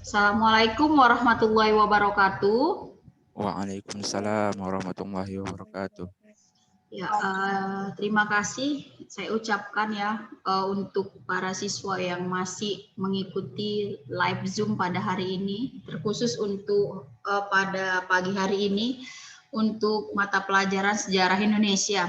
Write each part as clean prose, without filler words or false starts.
Assalamualaikum warahmatullahi wabarakatuh. Waalaikumsalam warahmatullahi wabarakatuh. Ya, terima kasih saya ucapkan ya untuk para siswa yang masih mengikuti live Zoom pada hari ini, terkhusus untuk pada pagi hari ini untuk mata pelajaran sejarah Indonesia.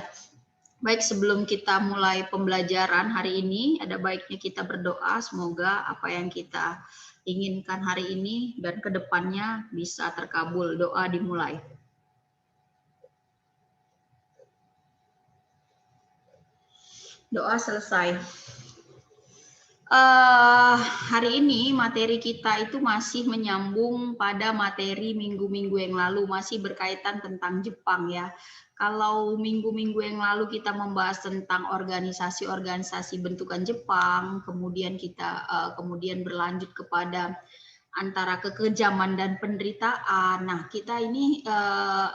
Baik, sebelum kita mulai pembelajaran hari ini, ada baiknya kita berdoa semoga apa yang kita inginkan hari ini dan kedepannya bisa terkabul. Doa dimulai. Doa selesai. Hari ini materi kita itu masih menyambung pada materi minggu-minggu yang lalu, masih berkaitan tentang Jepang ya. Kalau minggu-minggu yang lalu kita membahas tentang organisasi-organisasi bentukan Jepang, kemudian kita kemudian berlanjut kepada antara kekejaman dan penderitaan. Nah, kita ini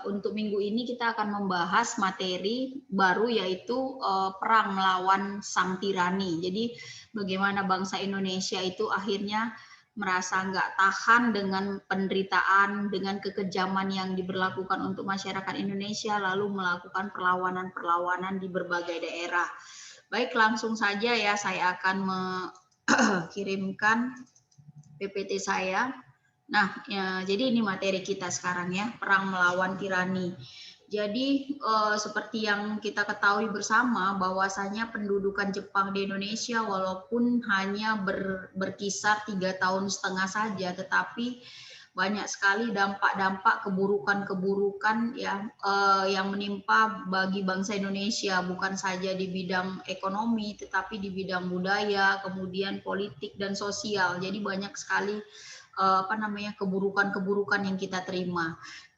untuk minggu ini kita akan membahas materi baru yaitu perang melawan sang tirani. Jadi bagaimana bangsa Indonesia itu akhirnya merasa nggak tahan dengan penderitaan, dengan kekejaman yang diberlakukan untuk masyarakat Indonesia, lalu melakukan perlawanan-perlawanan di berbagai daerah. Baik, langsung saja ya saya akan mengirimkan PPT saya. Nah, ya, jadi ini materi kita sekarang ya, perang melawan tirani. Jadi seperti yang kita ketahui bersama bahwasanya pendudukan Jepang di Indonesia walaupun hanya berkisar 3,5 tahun saja, tetapi banyak sekali dampak-dampak keburukan-keburukan ya yang menimpa bagi bangsa Indonesia, bukan saja di bidang ekonomi tetapi di bidang budaya, kemudian politik dan sosial. Jadi banyak sekali keburukan-keburukan yang kita terima.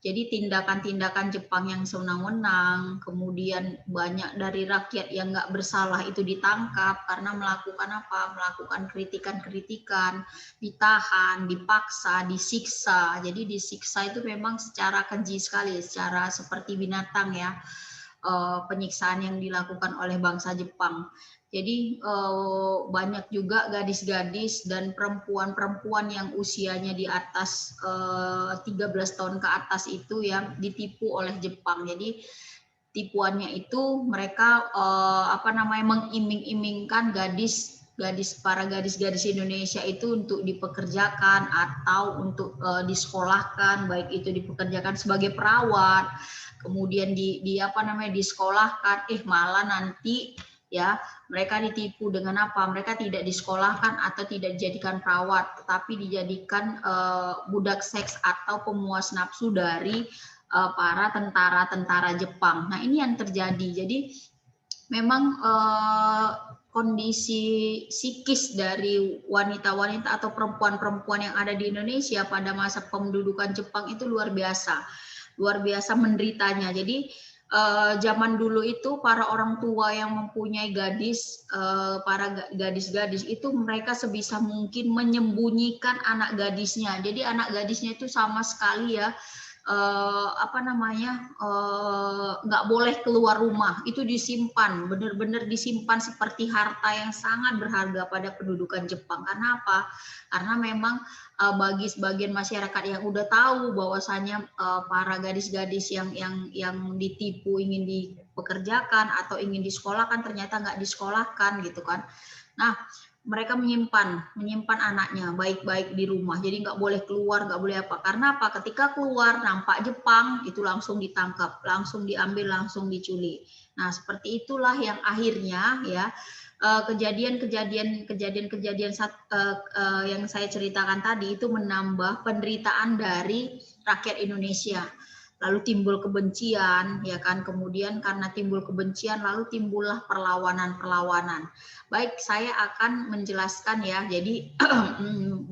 Jadi tindakan-tindakan Jepang yang sewenang-wenang, kemudian banyak dari rakyat yang nggak bersalah itu ditangkap karena melakukan apa? Melakukan kritikan-kritikan, ditahan, dipaksa, disiksa. Jadi disiksa itu memang secara keji sekali, secara seperti binatang ya, penyiksaan yang dilakukan oleh bangsa Jepang. Jadi banyak juga gadis-gadis dan perempuan-perempuan yang usianya di atas 13 tahun ke atas itu yang ditipu oleh Jepang. Jadi tipuannya itu mereka mengiming-imingkan para gadis-gadis Indonesia itu untuk dipekerjakan atau untuk disekolahkan, baik itu dipekerjakan sebagai perawat, kemudian disekolahkan, malah nanti ya mereka ditipu dengan apa? Mereka tidak disekolahkan atau tidak dijadikan perawat, tetapi dijadikan budak seks atau pemuas nafsu dari para tentara-tentara Jepang. Nah, ini yang terjadi. Jadi memang kondisi psikis dari wanita-wanita atau perempuan-perempuan yang ada di Indonesia pada masa pendudukan Jepang itu luar biasa menderitanya. Jadi zaman dulu itu para orang tua yang mempunyai para gadis-gadis itu mereka sebisa mungkin menyembunyikan anak gadisnya. Jadi anak gadisnya itu sama sekali ya nggak boleh keluar rumah, itu disimpan, benar-benar disimpan seperti harta yang sangat berharga pada pendudukan Jepang. Karena apa? Karena memang bagi sebagian masyarakat yang udah tahu bahwasanya para gadis-gadis yang ditipu ingin dipekerjakan atau ingin disekolahkan ternyata nggak disekolahkan gitu kan. Nah, mereka menyimpan anaknya baik-baik di rumah, jadi nggak boleh keluar, nggak boleh apa. Karena apa? Ketika keluar nampak Jepang itu langsung ditangkap, langsung diambil, langsung diculik. Nah, seperti itulah yang akhirnya ya kejadian yang saya ceritakan tadi itu menambah penderitaan dari rakyat Indonesia. Lalu timbul kebencian, ya kan? Kemudian karena timbul kebencian, lalu timbullah perlawanan-perlawanan. Baik, saya akan menjelaskan ya. Jadi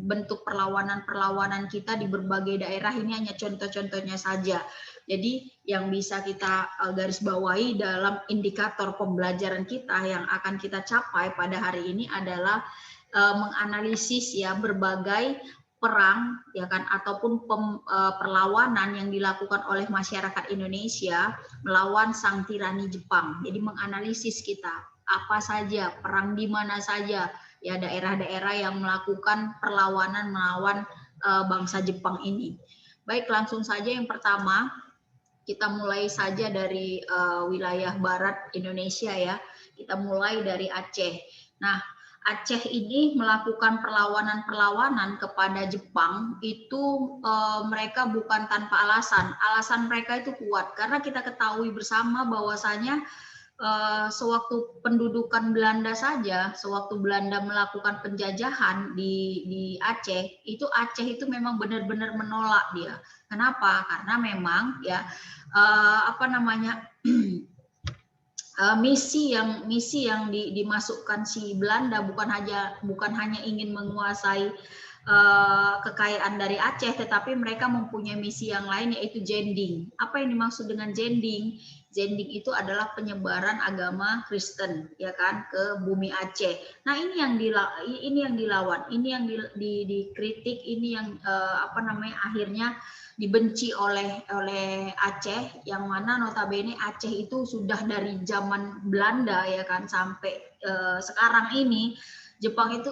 bentuk perlawanan-perlawanan kita di berbagai daerah ini hanya contoh-contohnya saja. Jadi yang bisa kita garis bawahi dalam indikator pembelajaran kita yang akan kita capai pada hari ini adalah menganalisis ya berbagai perang ya kan ataupun perlawanan yang dilakukan oleh masyarakat Indonesia melawan sang tirani Jepang. Jadi menganalisis kita apa saja perang di mana saja ya daerah-daerah yang melakukan perlawanan melawan bangsa Jepang ini. Baik, langsung saja yang pertama kita mulai saja dari wilayah barat Indonesia ya. Kita mulai dari Aceh. Nah, Aceh ini melakukan perlawanan-perlawanan kepada Jepang itu mereka bukan tanpa alasan. Alasan mereka itu kuat karena kita ketahui bersama bahwasanya sewaktu pendudukan Belanda saja, sewaktu Belanda melakukan penjajahan di Aceh, itu Aceh itu memang benar-benar menolak dia. Kenapa? Karena memang ya misi yang dimasukkan si Belanda bukan hanya ingin menguasai kekayaan dari Aceh, tetapi mereka mempunyai misi yang lain yaitu jending. Apa yang dimaksud dengan jending? Jending itu adalah penyebaran agama Kristen, ya kan, ke bumi Aceh. Nah, ini yang dilawan, ini yang dikritik, ini yang akhirnya dibenci oleh Aceh, yang mana notabene Aceh itu sudah dari zaman Belanda ya kan sampai sekarang ini Jepang itu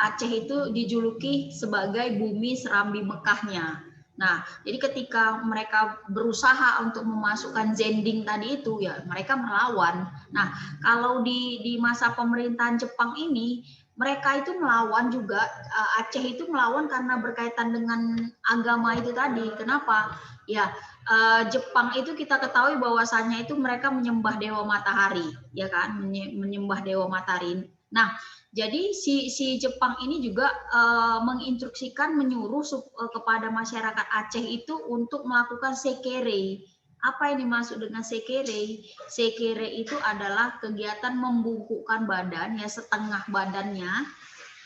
Aceh itu dijuluki sebagai bumi serambi Mekahnya. Nah, jadi ketika mereka berusaha untuk memasukkan zending tadi itu ya mereka melawan. Nah, kalau di masa pemerintahan Jepang ini mereka itu melawan juga, Aceh itu melawan karena berkaitan dengan agama itu tadi. Kenapa? Ya, Jepang itu kita ketahui bahwasannya itu mereka menyembah dewa matahari, ya kan, menyembah dewa matahari. Nah, jadi si Jepang ini juga menginstruksikan, menyuruh kepada masyarakat Aceh itu untuk melakukan sekere. Apa yang dimaksud dengan sekere? Sekere itu adalah kegiatan membungkukkan badan, ya setengah badannya,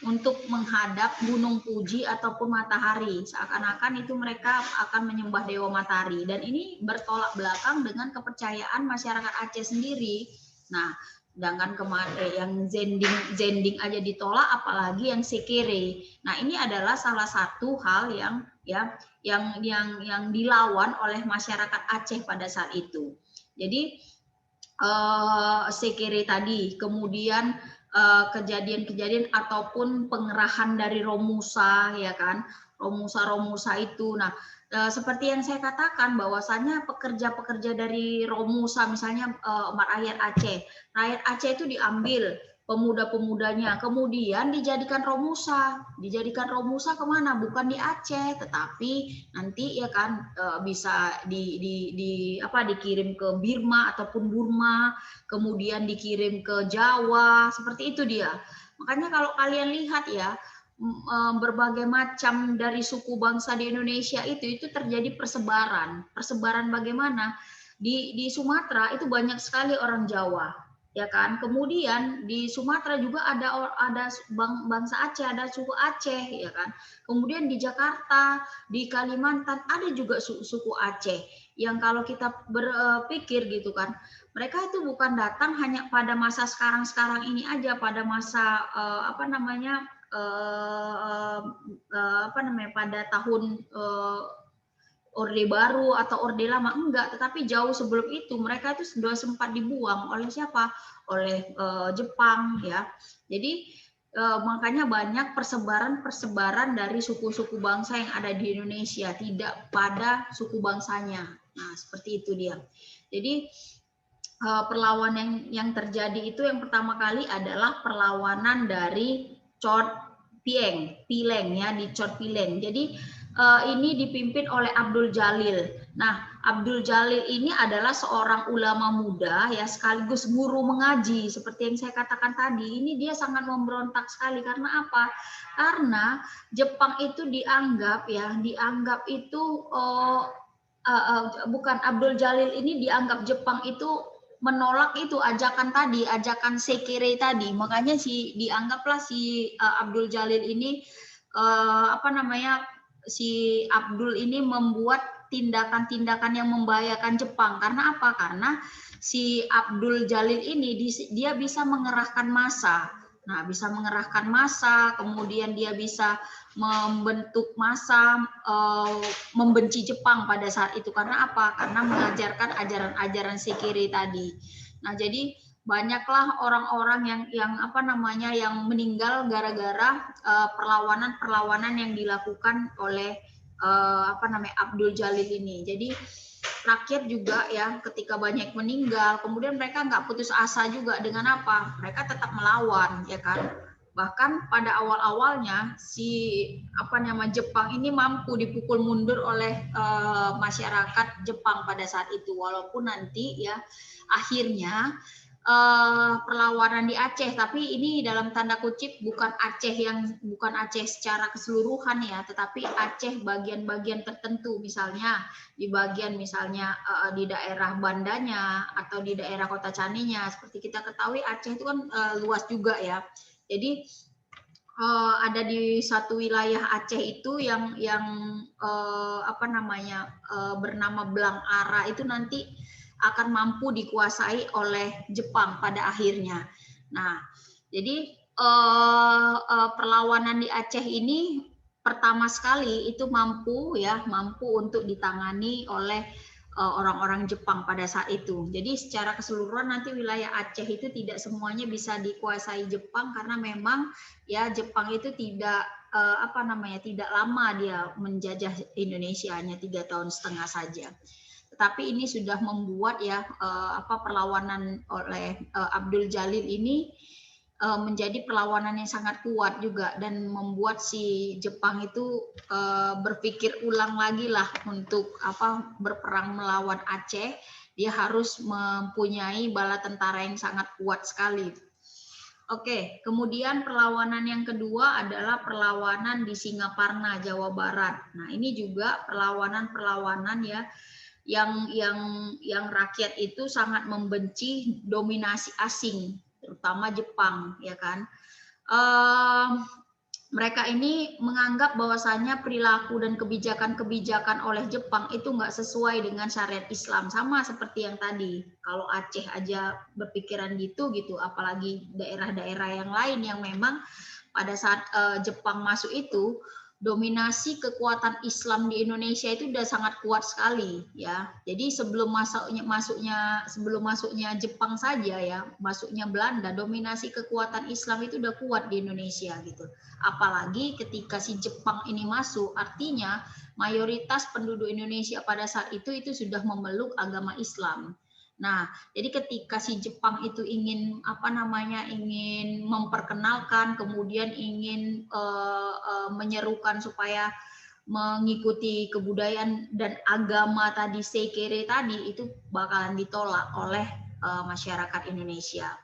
untuk menghadap Gunung Fuji ataupun matahari. Seakan-akan itu mereka akan menyembah dewa matahari. Dan ini bertolak belakang dengan kepercayaan masyarakat Aceh sendiri. Nah, sedangkan yang zending aja ditolak, apalagi yang sekere. Nah, ini adalah salah satu hal yang dilawan oleh masyarakat Aceh pada saat itu. Jadi sekere tadi, kemudian kejadian-kejadian ataupun pengerahan dari Romusa, ya kan, Romusa itu. Nah, seperti yang saya katakan bahwasanya pekerja-pekerja dari Romusa, misalnya rakyat Aceh itu diambil pemuda-pemudanya, kemudian dijadikan Romusa kemana? Bukan di Aceh, tetapi nanti ya kan bisa dikirim ke Birma ataupun Burma, kemudian dikirim ke Jawa, seperti itu dia. Makanya kalau kalian lihat ya, berbagai macam dari suku bangsa di Indonesia itu terjadi persebaran bagaimana? Di Sumatera itu banyak sekali orang Jawa, ya kan. Kemudian di Sumatera juga ada bangsa Aceh, ada suku Aceh, ya kan. Kemudian di Jakarta, di Kalimantan ada juga suku Aceh, yang kalau kita berpikir gitu kan, mereka itu bukan datang hanya pada masa sekarang ini aja, pada masa pada tahun Orde Baru atau Orde Lama, enggak, tetapi jauh sebelum itu mereka itu sudah sempat dibuang oleh siapa? Oleh Jepang, ya. Jadi makanya banyak persebaran dari suku-suku bangsa yang ada di Indonesia, tidak pada suku bangsanya. Nah, seperti itu dia. Jadi perlawanan yang terjadi itu yang pertama kali adalah perlawanan dari Chot Pileng ya, di Chot Pileng. Jadi ini dipimpin oleh Abdul Jalil. Nah, Abdul Jalil ini adalah seorang ulama muda ya, sekaligus guru mengaji seperti yang saya katakan tadi. Ini dia sangat memberontak sekali karena apa? Karena Jepang itu dianggap itu bukan, Abdul Jalil ini dianggap Jepang itu menolak itu ajakan sekere tadi. Makanya dianggaplah si Abdul Jalil ini si Abdul ini membuat tindakan-tindakan yang membahayakan Jepang. Karena apa? Karena si Abdul Jalil ini dia bisa mengerahkan massa. Nah, bisa mengerahkan massa, kemudian dia bisa membentuk massa membenci Jepang pada saat itu. Karena apa? Karena mengajarkan ajaran-ajaran sekere tadi. Nah, jadi banyaklah orang-orang yang apa namanya yang meninggal gara-gara perlawanan-perlawanan yang dilakukan oleh apa namanya Abdul Jalil ini. Jadi rakyat juga ya ketika banyak meninggal, kemudian mereka nggak putus asa juga dengan apa? Mereka tetap melawan, ya kan? Bahkan pada awal-awalnya si apa nama Jepang ini mampu dipukul mundur oleh masyarakat Jepang pada saat itu, walaupun nanti ya akhirnya perlawanan di Aceh, tapi ini dalam tanda kutip bukan Aceh secara keseluruhan ya, tetapi Aceh bagian-bagian tertentu, misalnya di bagian misalnya di daerah Bandanya atau di daerah Kota Caninya. Seperti kita ketahui Aceh itu kan luas juga ya. Jadi ada di satu wilayah Aceh itu yang apa namanya bernama Blang Ara itu nanti akan mampu dikuasai oleh Jepang pada akhirnya. Nah, jadi perlawanan di Aceh ini pertama sekali itu mampu untuk ditangani oleh orang-orang Jepang pada saat itu. Jadi secara keseluruhan nanti wilayah Aceh itu tidak semuanya bisa dikuasai Jepang karena memang ya Jepang itu tidak apa namanya tidak lama dia menjajah Indonesia, hanya 3,5 tahun saja. Tetapi ini sudah membuat ya apa perlawanan oleh Abdul Jalil ini menjadi perlawanan yang sangat kuat juga dan membuat si Jepang itu berpikir ulang lagi lah untuk apa berperang melawan Aceh. Dia harus mempunyai bala tentara yang sangat kuat sekali. Oke, kemudian perlawanan yang kedua adalah perlawanan di Singaparna, Jawa Barat. Nah, ini juga perlawanan-perlawanan ya yang rakyat itu sangat membenci dominasi asing, terutama Jepang, ya kan. Mereka ini menganggap bahwasanya perilaku dan kebijakan-kebijakan oleh Jepang itu nggak sesuai dengan syariat Islam, sama seperti yang tadi. Kalau Aceh aja berpikiran gitu, apalagi daerah-daerah yang lain yang memang pada saat Jepang masuk itu dominasi kekuatan Islam di Indonesia itu udah sangat kuat sekali ya. Jadi sebelum masuknya Jepang saja ya, masuknya Belanda, dominasi kekuatan Islam itu udah kuat di Indonesia gitu. Apalagi ketika si Jepang ini masuk, artinya mayoritas penduduk Indonesia pada saat itu sudah memeluk agama Islam. Nah, jadi ketika si Jepang itu ingin ingin memperkenalkan, kemudian ingin menyerukan supaya mengikuti kebudayaan dan agama tadi Seikere tadi itu bakalan ditolak oleh masyarakat Indonesia.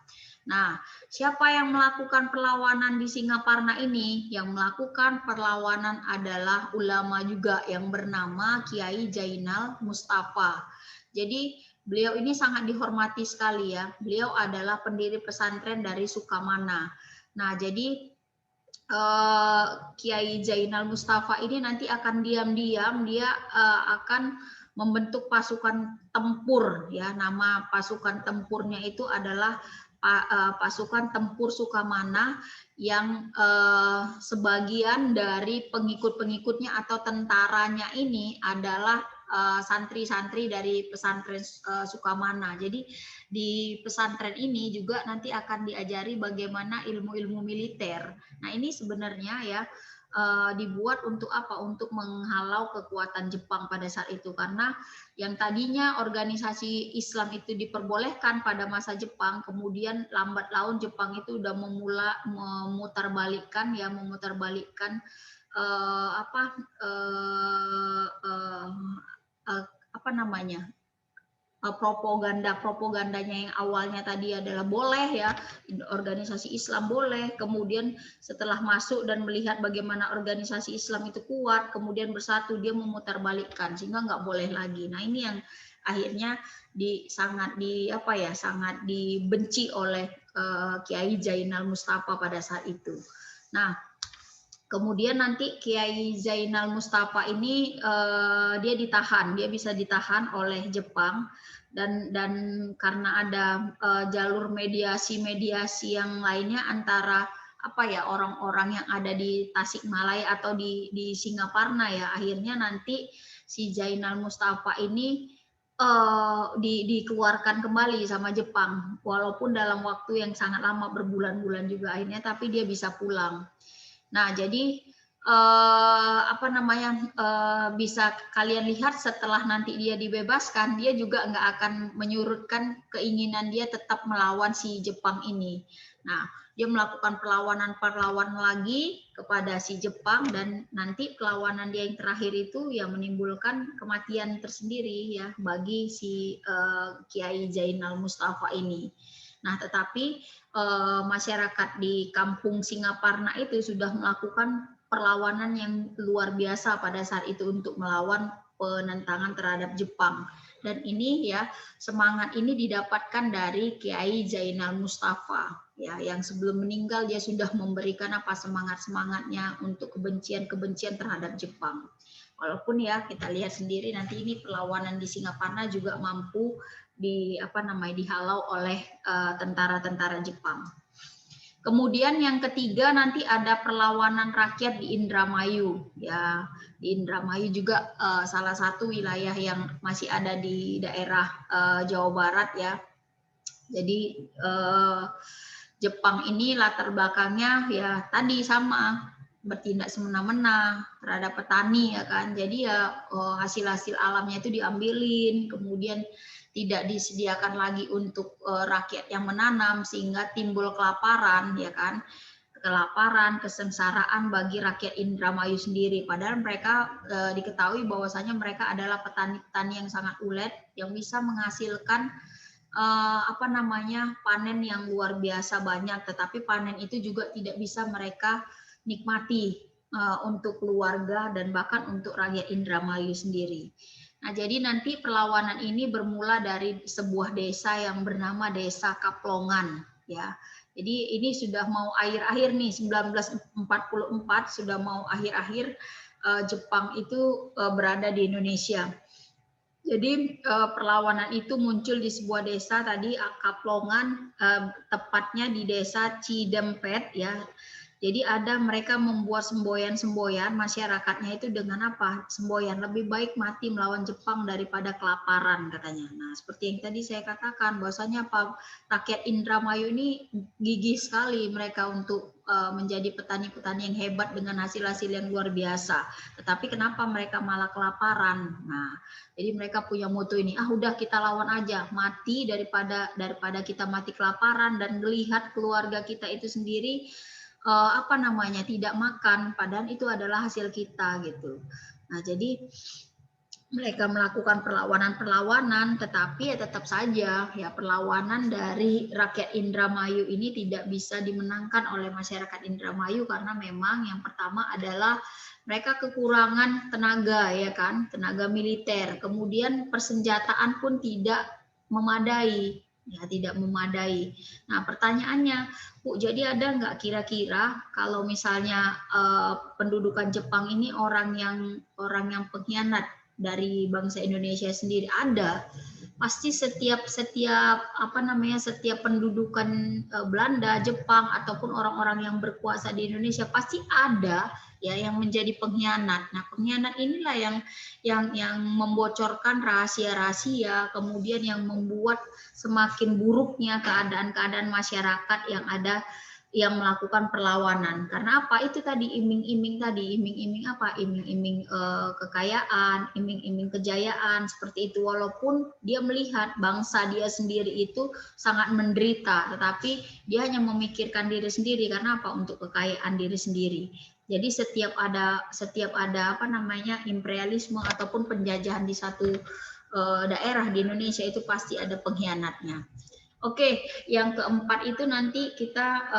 Nah, siapa yang melakukan perlawanan di Singaparna ini? Yang melakukan perlawanan adalah ulama juga yang bernama Kiai Zainal Mustafa. Jadi beliau ini sangat dihormati sekali ya. Beliau adalah pendiri pesantren dari Sukamana. Nah, jadi Kiai Zainal Mustafa ini nanti akan diam-diam dia akan membentuk pasukan tempur ya. Nama pasukan tempurnya itu adalah pasukan tempur Sukamana yang sebagian dari pengikut-pengikutnya atau tentaranya ini adalah santri-santri dari pesantren Sukamana. Jadi di pesantren ini juga nanti akan diajari bagaimana ilmu-ilmu militer. Nah, ini sebenarnya ya dibuat untuk apa? Untuk menghalau kekuatan Jepang pada saat itu, karena yang tadinya organisasi Islam itu diperbolehkan pada masa Jepang, kemudian lambat laun Jepang itu udah memutarbalikkan propagandanya yang awalnya tadi adalah boleh ya, organisasi Islam boleh, kemudian setelah masuk dan melihat bagaimana organisasi Islam itu kuat, kemudian bersatu, dia memutarbalikkan sehingga nggak boleh lagi. Nah, ini yang akhirnya sangat dibenci oleh Kiai Zainal Mustafa pada saat itu. Nah, kemudian nanti Kiai Zainal Mustafa ini dia bisa ditahan oleh Jepang dan karena ada jalur mediasi yang lainnya antara orang-orang yang ada di Tasikmalaya atau di Singaparna ya, akhirnya nanti si Zainal Mustafa ini dikeluarkan kembali sama Jepang, walaupun dalam waktu yang sangat lama berbulan-bulan juga akhirnya, tapi dia bisa pulang. Nah, jadi apa namanya, bisa kalian lihat setelah nanti dia dibebaskan, dia juga nggak akan menyurutkan keinginan dia tetap melawan si Jepang ini. Nah, dia melakukan perlawanan lagi kepada si Jepang, dan nanti perlawanan dia yang terakhir itu ya menimbulkan kematian tersendiri ya bagi si Kiai Zainal Mustafa ini. Nah, tetapi masyarakat di kampung Singaparna itu sudah melakukan perlawanan yang luar biasa pada saat itu untuk melawan penentangan terhadap Jepang. Dan ini ya, semangat ini didapatkan dari Kiai Zainal Mustafa ya, yang sebelum meninggal dia sudah memberikan apa semangat-semangatnya untuk kebencian-kebencian terhadap Jepang. Walaupun ya kita lihat sendiri nanti ini perlawanan di Singaparna juga mampu dihalau oleh tentara-tentara Jepang. Kemudian yang ketiga nanti ada perlawanan rakyat di Indramayu ya. Di Indramayu juga salah satu wilayah yang masih ada di daerah Jawa Barat ya. Jadi Jepang ini latar belakangnya ya tadi sama, bertindak semena-mena terhadap petani ya kan. Jadi ya hasil-hasil alamnya itu diambilin, kemudian tidak disediakan lagi untuk rakyat yang menanam, sehingga timbul kelaparan ya kan, kelaparan, kesengsaraan bagi rakyat Indramayu sendiri. Padahal mereka diketahui bahwasanya mereka adalah petani-petani yang sangat ulet, yang bisa menghasilkan panen yang luar biasa banyak, tetapi panen itu juga tidak bisa mereka nikmati untuk keluarga dan bahkan untuk rakyat Indramayu sendiri. Nah, jadi nanti perlawanan ini bermula dari sebuah desa yang bernama Desa Kaplongan ya. Jadi ini sudah mau akhir-akhir nih, 1944 sudah mau akhir-akhir Jepang itu berada di Indonesia. Jadi perlawanan itu muncul di sebuah desa tadi Kaplongan, tepatnya di desa Cidempet ya. Jadi mereka membuat semboyan-semboyan, masyarakatnya itu dengan apa? Semboyan, lebih baik mati melawan Jepang daripada kelaparan katanya. Nah, seperti yang tadi saya katakan, bahwasanya rakyat Indramayu ini gigih sekali mereka untuk menjadi petani-petani yang hebat dengan hasil-hasil yang luar biasa. Tetapi kenapa mereka malah kelaparan? Nah, jadi mereka punya moto ini, udah kita lawan aja, mati daripada kita mati kelaparan dan melihat keluarga kita itu sendiri tidak makan, padahal itu adalah hasil kita gitu. Nah, jadi mereka melakukan perlawanan, tetapi ya tetap saja ya perlawanan dari rakyat Indramayu ini tidak bisa dimenangkan oleh masyarakat Indramayu, karena memang yang pertama adalah mereka kekurangan tenaga ya kan, tenaga militer, kemudian persenjataan pun tidak memadai. Ya, tidak memadai. Nah, pertanyaannya, Bu, jadi ada nggak kira-kira kalau misalnya pendudukan Jepang ini orang yang pengkhianat dari bangsa Indonesia sendiri? Ada. Pasti setiap pendudukan Belanda, Jepang ataupun orang-orang yang berkuasa di Indonesia pasti ada ya yang menjadi pengkhianat. Nah, pengkhianat inilah yang membocorkan rahasia-rahasia, kemudian yang membuat semakin buruknya keadaan masyarakat yang ada yang melakukan perlawanan. Karena apa? Itu tadi iming-iming apa? Iming-iming kekayaan, iming-iming kejayaan seperti itu. Walaupun dia melihat bangsa dia sendiri itu sangat menderita, tetapi dia hanya memikirkan diri sendiri. Karena apa? Untuk kekayaan diri sendiri. Jadi setiap ada imperialisme ataupun penjajahan di satu daerah di Indonesia itu pasti ada pengkhianatnya. Oke, yang keempat itu nanti kita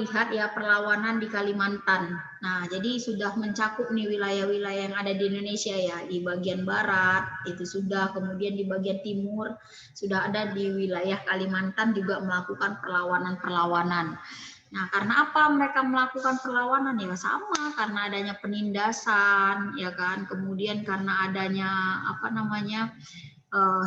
lihat ya perlawanan di Kalimantan. Nah, jadi sudah mencakup nih wilayah-wilayah yang ada di Indonesia ya, di bagian barat itu sudah, kemudian di bagian timur sudah ada, di wilayah Kalimantan juga melakukan perlawanan-perlawanan. Nah, karena apa mereka melakukan perlawanan? Ya sama, karena adanya penindasan, ya kan. Kemudian karena adanya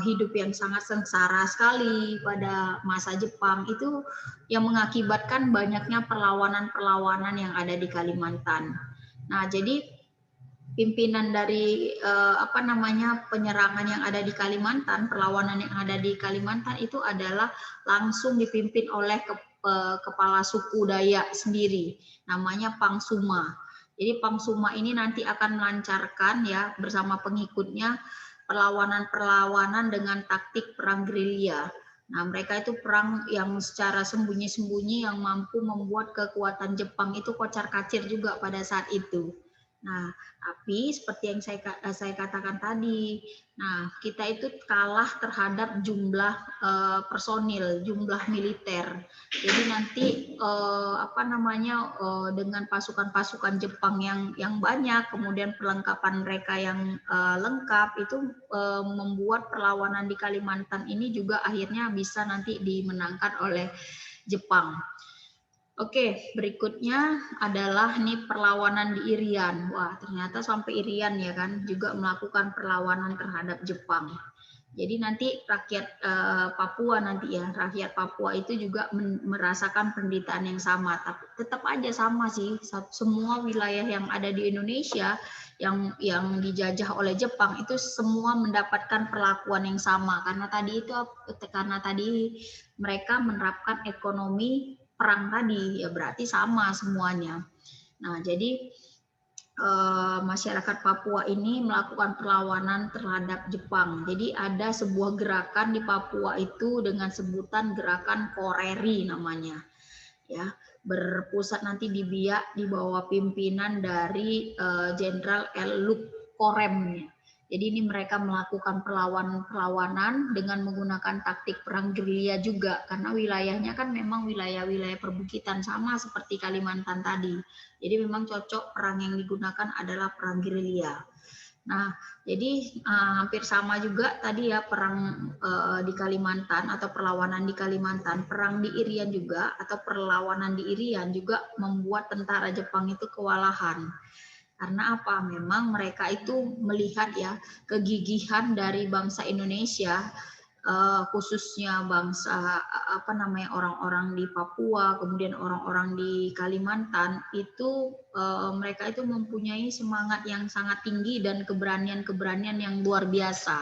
hidup yang sangat sengsara sekali pada masa Jepang, itu yang mengakibatkan banyaknya perlawanan-perlawanan yang ada di Kalimantan. Nah, jadi pimpinan dari penyerangan yang ada di Kalimantan, perlawanan yang ada di Kalimantan itu adalah langsung dipimpin oleh kepala suku Dayak sendiri, namanya Pangsuma. Jadi Pangsuma ini nanti akan melancarkan ya bersama pengikutnya perlawanan-perlawanan dengan taktik perang gerilya. Nah, mereka itu perang yang secara sembunyi-sembunyi yang mampu membuat kekuatan Jepang itu kocar-kacir juga pada saat itu. Nah, tapi seperti yang saya katakan tadi, nah kita itu kalah terhadap jumlah personil, jumlah militer. Jadi nanti dengan pasukan-pasukan Jepang yang banyak, kemudian perlengkapan mereka yang lengkap itu membuat perlawanan di Kalimantan ini juga akhirnya bisa nanti dimenangkan oleh Jepang. Oke, berikutnya adalah nih perlawanan di Irian. Wah, ternyata sampai Irian ya kan juga melakukan perlawanan terhadap Jepang. Jadi nanti rakyat Papua nanti ya, rakyat Papua itu juga merasakan penderitaan yang sama. Tapi tetap aja sama sih, semua wilayah yang ada di Indonesia yang dijajah oleh Jepang itu semua mendapatkan perlakuan yang sama karena tadi mereka menerapkan ekonomi perang tadi ya berarti sama semuanya. Nah, jadi masyarakat Papua ini melakukan perlawanan terhadap Jepang. Jadi ada sebuah gerakan di Papua itu dengan sebutan gerakan Koreri namanya. Ya, berpusat nanti di Biak di bawah pimpinan dari Jenderal L. Korem. Jadi ini mereka melakukan perlawanan dengan menggunakan taktik perang gerilya juga karena wilayahnya kan memang wilayah-wilayah perbukitan sama seperti Kalimantan tadi. Jadi memang cocok perang yang digunakan adalah perang gerilya. Nah, jadi hampir sama juga tadi ya perang di Kalimantan atau perlawanan di Kalimantan, perang di Irian juga atau perlawanan di Irian juga membuat tentara Jepang itu kewalahan. Karena apa? Memang mereka itu melihat ya kegigihan dari bangsa Indonesia, khususnya bangsa orang-orang di Papua, kemudian orang-orang di Kalimantan itu mereka itu mempunyai semangat yang sangat tinggi dan keberanian-keberanian yang luar biasa.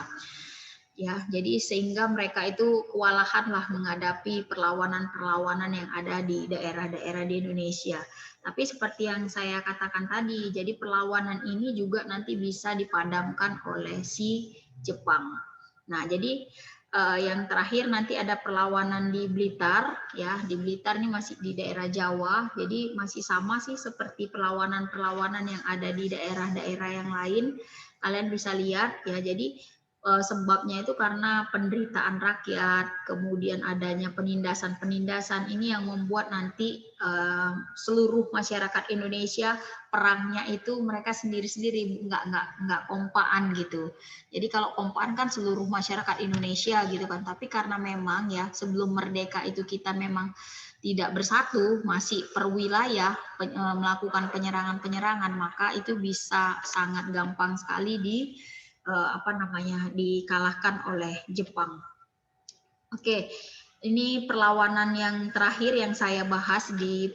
Ya, jadi sehingga mereka itu kewalahan lah menghadapi perlawanan-perlawanan yang ada di daerah-daerah di Indonesia. Tapi seperti yang saya katakan tadi, jadi perlawanan ini juga nanti bisa dipadamkan oleh si Jepang. Nah, jadi yang terakhir nanti ada perlawanan di Blitar, ya di Blitar ini masih di daerah Jawa, jadi masih sama sih seperti perlawanan-perlawanan yang ada di daerah-daerah yang lain. Kalian bisa lihat ya, jadi sebabnya itu karena penderitaan rakyat, kemudian adanya penindasan-penindasan ini yang membuat nanti seluruh masyarakat Indonesia perangnya itu mereka sendiri-sendiri nggak kompaan gitu. Jadi kalau kompaan kan seluruh masyarakat Indonesia gitu kan, tapi karena memang ya sebelum merdeka itu kita memang tidak bersatu, masih per wilayah melakukan penyerangan-penyerangan, maka itu bisa sangat gampang sekali dikalahkan oleh Jepang. Oke, ini perlawanan yang terakhir yang saya bahas di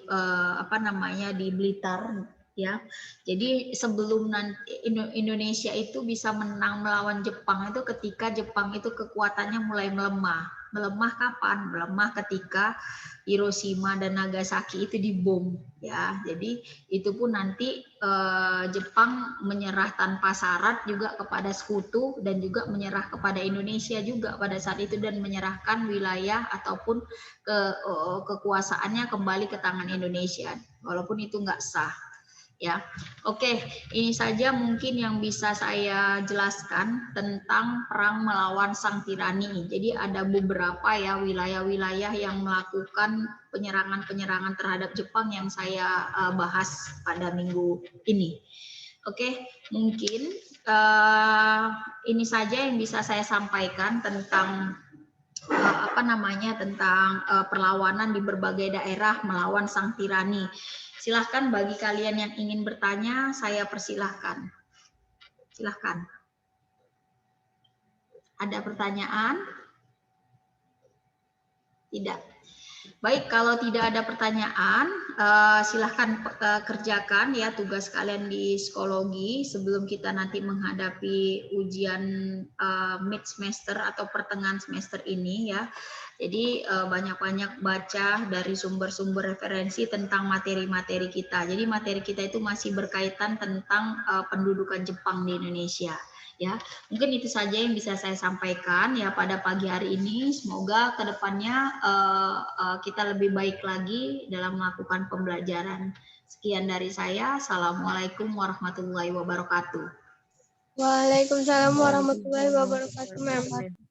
di Blitar ya. Jadi sebelum Indonesia itu bisa menang melawan Jepang itu ketika Jepang itu kekuatannya mulai melemah. Melemah kapan? Melemah ketika Hiroshima dan Nagasaki itu dibom ya. Jadi itu pun nanti Jepang menyerah tanpa syarat juga kepada sekutu dan juga menyerah kepada Indonesia juga pada saat itu dan menyerahkan wilayah ataupun kekuasaannya kembali ke tangan Indonesia walaupun itu nggak sah. Ya, oke, ini saja mungkin yang bisa saya jelaskan tentang perang melawan sang tirani. Jadi ada beberapa ya wilayah-wilayah yang melakukan penyerangan-penyerangan terhadap Jepang yang saya bahas pada minggu ini. Oke, mungkin ini saja yang bisa saya sampaikan tentang tentang perlawanan di berbagai daerah melawan sang tirani. Silahkan bagi kalian yang ingin bertanya, saya persilahkan. Silahkan. Ada pertanyaan? Tidak. Baik, kalau tidak ada pertanyaan, silahkan kerjakan ya tugas kalian di psikologi sebelum kita nanti menghadapi ujian mid semester atau pertengahan semester ini ya. Jadi banyak-banyak baca dari sumber-sumber referensi tentang materi-materi kita. Jadi materi kita itu masih berkaitan tentang pendudukan Jepang di Indonesia. Ya, mungkin itu saja yang bisa saya sampaikan ya pada pagi hari ini. Semoga kedepannya kita lebih baik lagi dalam melakukan pembelajaran. Sekian dari saya. Assalamualaikum warahmatullahi wabarakatuh. Waalaikumsalam warahmatullahi wabarakatuh, Ma'am.